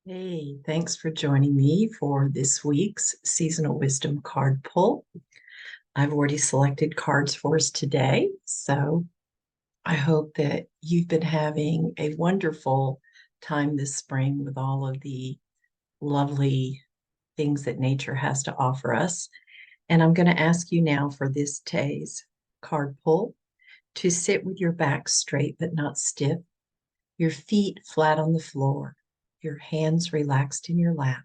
Hey, thanks for joining me for this week's Seasonal Wisdom card pull. I've already selected cards for us today, so I hope that you've been having a wonderful time this spring with all of the lovely things that nature has to offer us. And I'm going to ask you now for this today's card pull to sit with your back straight but not stiff, your feet flat on the floor, your hands relaxed in your lap,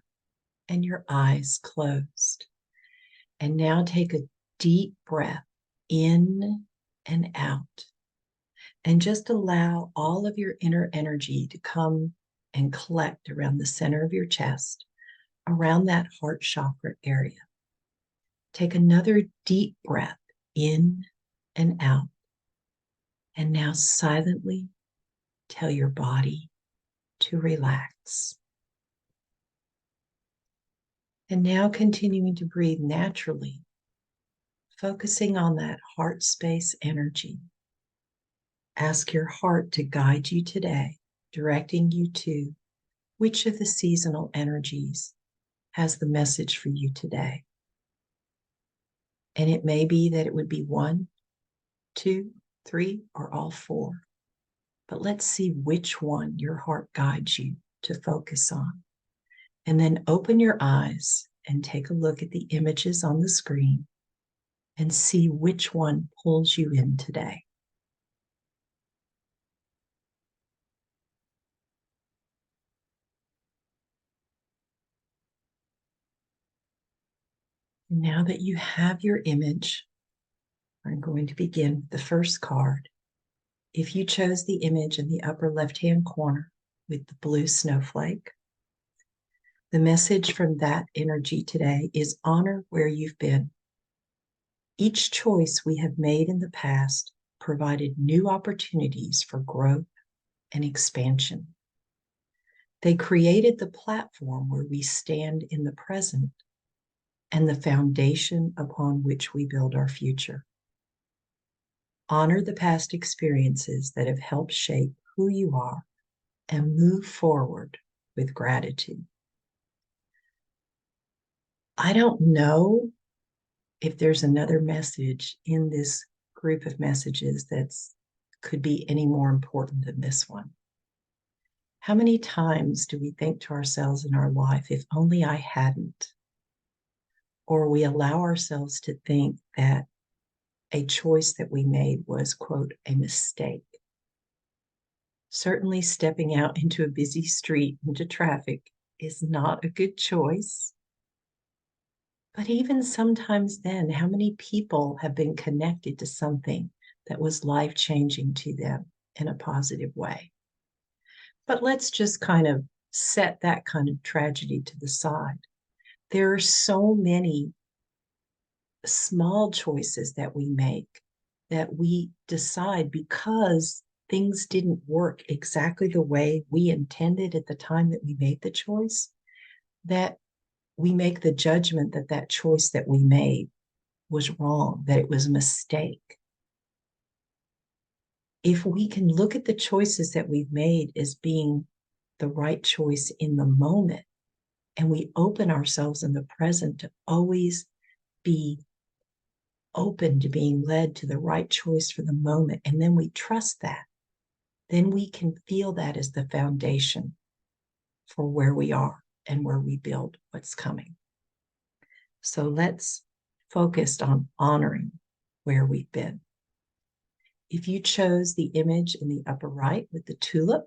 and your eyes closed. And now take a deep breath in and out. And just allow all of your inner energy to come and collect around the center of your chest, around that heart chakra area. Take another deep breath in and out. And now silently tell your body to relax. And now continuing to breathe naturally, focusing on that heart space energy. Ask your heart to guide you today, directing you to which of the seasonal energies has the message for you today. And it may be that it would be 1, 2, 3, or all 4. But let's see which one your heart guides you to focus on. And then open your eyes and take a look at the images on the screen and see which one pulls you in today. Now that you have your image, I'm going to begin with the first card. If you chose the image in the upper left-hand corner with the blue snowflake, the message from that energy today is honor where you've been. Each choice we have made in the past provided new opportunities for growth and expansion. They created the platform where we stand in the present and the foundation upon which we build our future. Honor the past experiences that have helped shape who you are and move forward with gratitude. I don't know if there's another message in this group of messages that's could be any more important than this one. How many times do we think to ourselves in our life, if only I hadn't? Or we allow ourselves to think that a choice that we made was, quote, a mistake. Certainly stepping out into a busy street into traffic is not a good choice. But even sometimes then, how many people have been connected to something that was life-changing to them in a positive way? But let's just kind of set that kind of tragedy to the side. There are so many small choices that we make that we decide because things didn't work exactly the way we intended at the time that we made the choice, that we make the judgment that that choice that we made was wrong, that it was a mistake. If we can look at the choices that we've made as being the right choice in the moment, and we open ourselves in the present to always be open to being led to the right choice for the moment, and then we trust that, then we can feel that as the foundation for where we are and where we build what's coming. So let's focus on honoring where we've been. If you chose the image in the upper right with the tulip,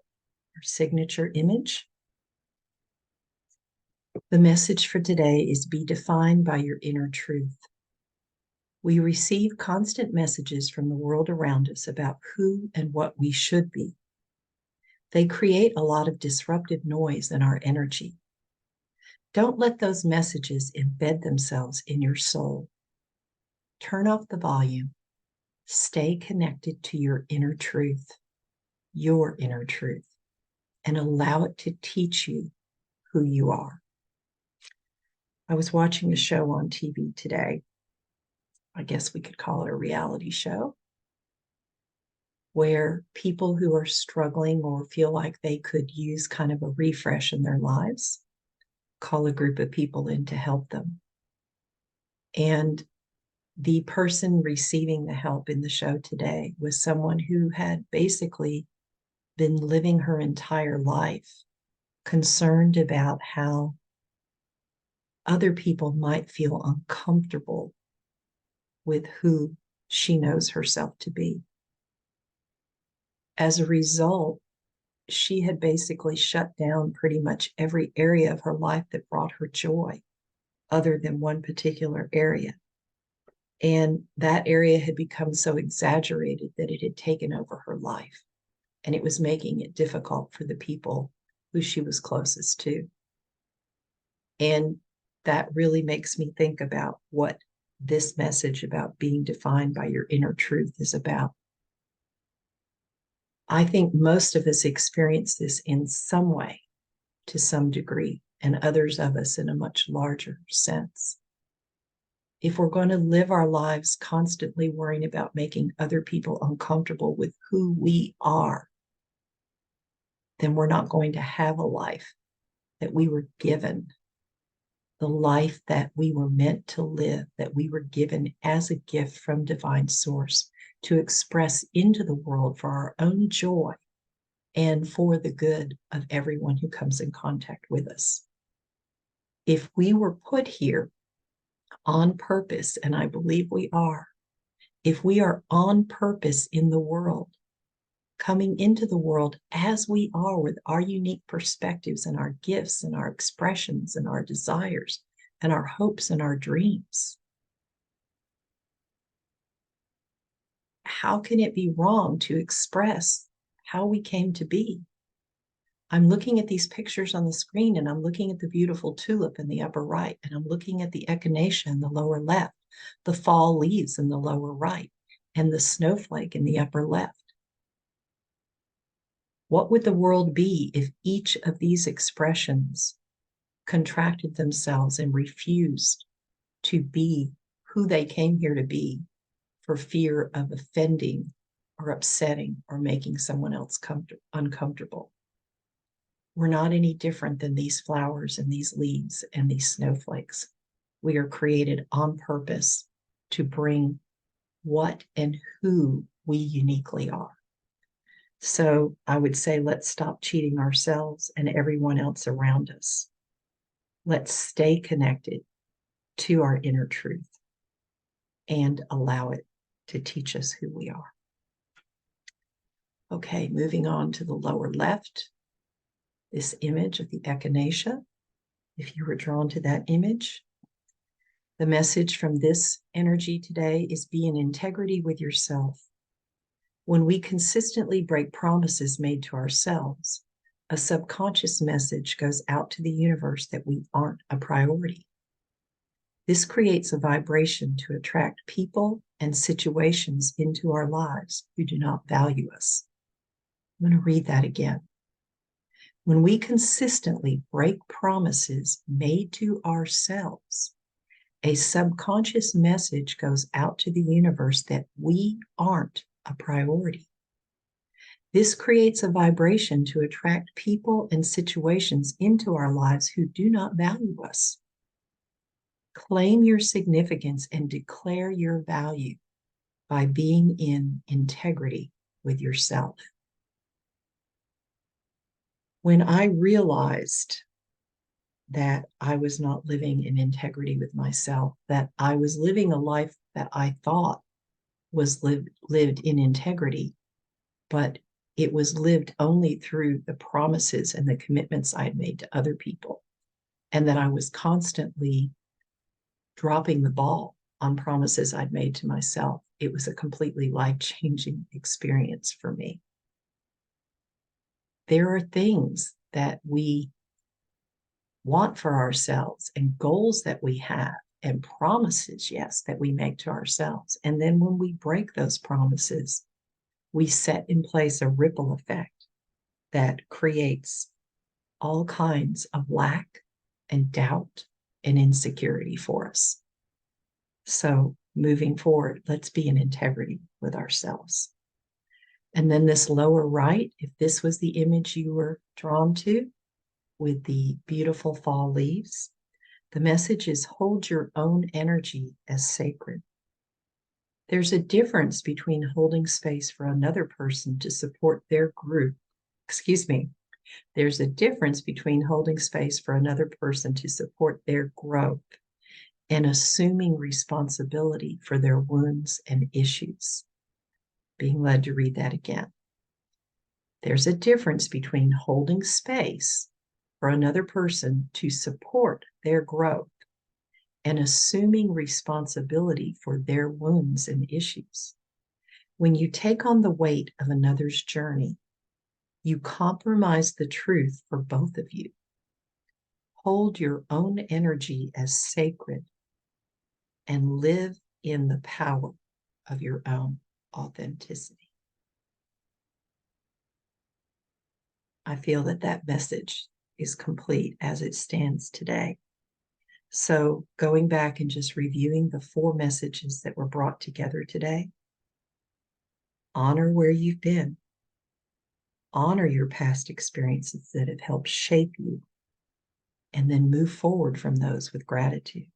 our signature image, the message for today is be defined by your inner truth. We receive constant messages from the world around us about who and what we should be. They create a lot of disruptive noise in our energy. Don't let those messages embed themselves in your soul. Turn off the volume. Stay connected to your inner truth, and allow it to teach you who you are. I was watching a show on TV today. I guess we could call it a reality show. where people who are struggling or feel like they could use kind of a refresh in their lives call a group of people in to help them. And the person receiving the help in the show today was someone who had basically been living her entire life concerned about how other people might feel uncomfortable with who she knows herself to be. As a result, she had basically shut down pretty much every area of her life that brought her joy, other than one particular area. And that area had become so exaggerated that it had taken over her life. And it was making it difficult for the people who she was closest to. And that really makes me think about what this message about being defined by your inner truth is about. I think most of us experience this in some way, to some degree, and others of us in a much larger sense. If we're going to live our lives constantly worrying about making other people uncomfortable with who we are, then we're not going to have a life that we were given, the life that we were meant to live, that we were given as a gift from divine source to express into the world for our own joy and for the good of everyone who comes in contact with us. If we were put here on purpose, and I believe we are, if we are on purpose in the world, coming into the world as we are with our unique perspectives and our gifts and our expressions and our desires and our hopes and our dreams, how can it be wrong to express how we came to be? I'm looking at these pictures on the screen, and I'm looking at the beautiful tulip in the upper right, and I'm looking at the echinacea in the lower left, the fall leaves in the lower right, and the snowflake in the upper left. What would the world be if each of these expressions contracted themselves and refused to be who they came here to be for fear of offending or upsetting or making someone else uncomfortable? We're not any different than these flowers and these leaves and these snowflakes. We are created on purpose to bring what and who we uniquely are. So I would say, let's stop cheating ourselves and everyone else around us. Let's stay connected to our inner truth and allow it to teach us who we are. Okay, moving on to the lower left, this image of the echinacea. If you were drawn to that image, the message from this energy today is be in integrity with yourself. When we consistently break promises made to ourselves, a subconscious message goes out to the universe that we aren't a priority. This creates a vibration to attract people and situations into our lives who do not value us. I'm going to read that again. When we consistently break promises made to ourselves, a subconscious message goes out to the universe that we aren't a priority. This creates a vibration to attract people and situations into our lives who do not value us. Claim your significance and declare your value by being in integrity with yourself. When I realized that I was not living in integrity with myself, that I was living a life that I thought was lived in integrity, but it was lived only through the promises and the commitments I had made to other people, and that I was constantly dropping the ball on promises I'd made to myself. It was a completely life-changing experience for me. There are things that we want for ourselves and goals that we have and promises, yes, that we make to ourselves. And then when we break those promises, we set in place a ripple effect that creates all kinds of lack and doubt and insecurity for us. So moving forward, let's be in integrity with ourselves. And then this lower right, if this was the image you were drawn to with the beautiful fall leaves, the message is hold your own energy as sacred. There's a difference between holding space for another person to support their group. Excuse me. There's a difference between holding space for another person to support their growth and assuming responsibility for their wounds and issues. Being led to read that again. There's a difference between holding space for another person to support their growth and assuming responsibility for their wounds and issues. When you take on the weight of another's journey, you compromise the truth for both of you. Hold your own energy as sacred and live in the power of your own authenticity. I feel that that message is complete as it stands today. So going back and just reviewing the 4 messages that were brought together today, honor where you've been. Honor your past experiences that have helped shape you, and then move forward from those with gratitude.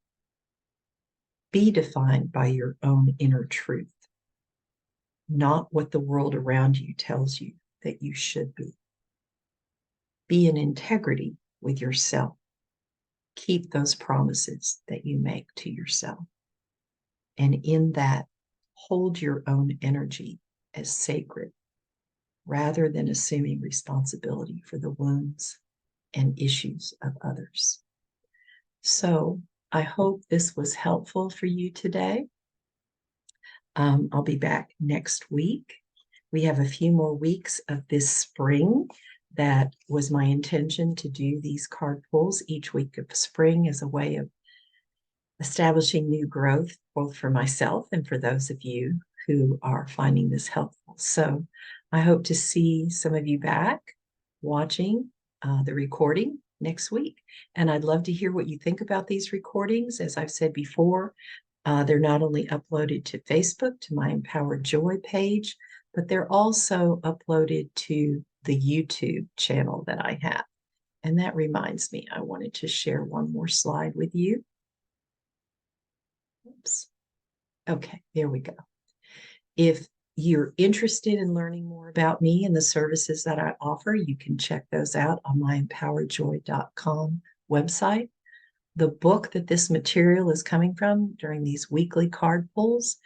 Be defined by your own inner truth, not what the world around you tells you that you should be. Be in integrity with yourself. Keep those promises that you make to yourself. And in that, hold your own energy as sacred rather than assuming responsibility for the wounds and issues of others. So I hope this was helpful for you today. I'll be back next week. We have a few more weeks of this spring. That was my intention, to do these card pulls each week of spring as a way of establishing new growth, both for myself and for those of you who are finding this helpful. So I hope to see some of you back watching the recording next week. And I'd love to hear what you think about these recordings. As I've said before, they're not only uploaded to Facebook, to my Empowered Joy page, but they're also uploaded to the YouTube channel that I have. And that reminds me, I wanted to share one more slide with you. Oops. Okay, there we go. If you're interested in learning more about me and the services that I offer, you can check those out on my empoweredjoy.com website. The book that this material is coming from during these weekly card pulls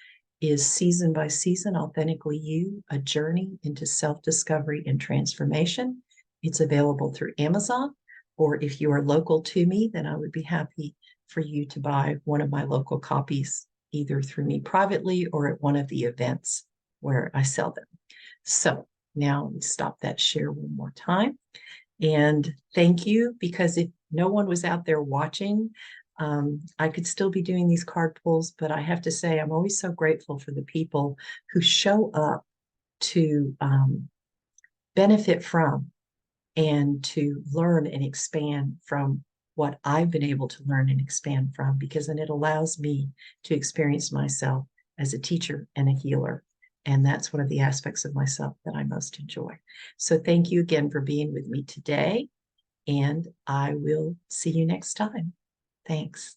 is Season by Season, Authentically You, A Journey into Self-Discovery and Transformation. It's available through Amazon, or if you are local to me, then I would be happy for you to buy one of my local copies, either through me privately or at one of the events where I sell them. So now let me stop that share one more time. And thank you, because if no one was out there watching, I could still be doing these card pulls, but I have to say I'm always so grateful for the people who show up to benefit from and to learn and expand from what I've been able to learn and expand from, because then it allows me to experience myself as a teacher and a healer. And that's one of the aspects of myself that I most enjoy. So thank you again for being with me today, and I will see you next time. Thanks.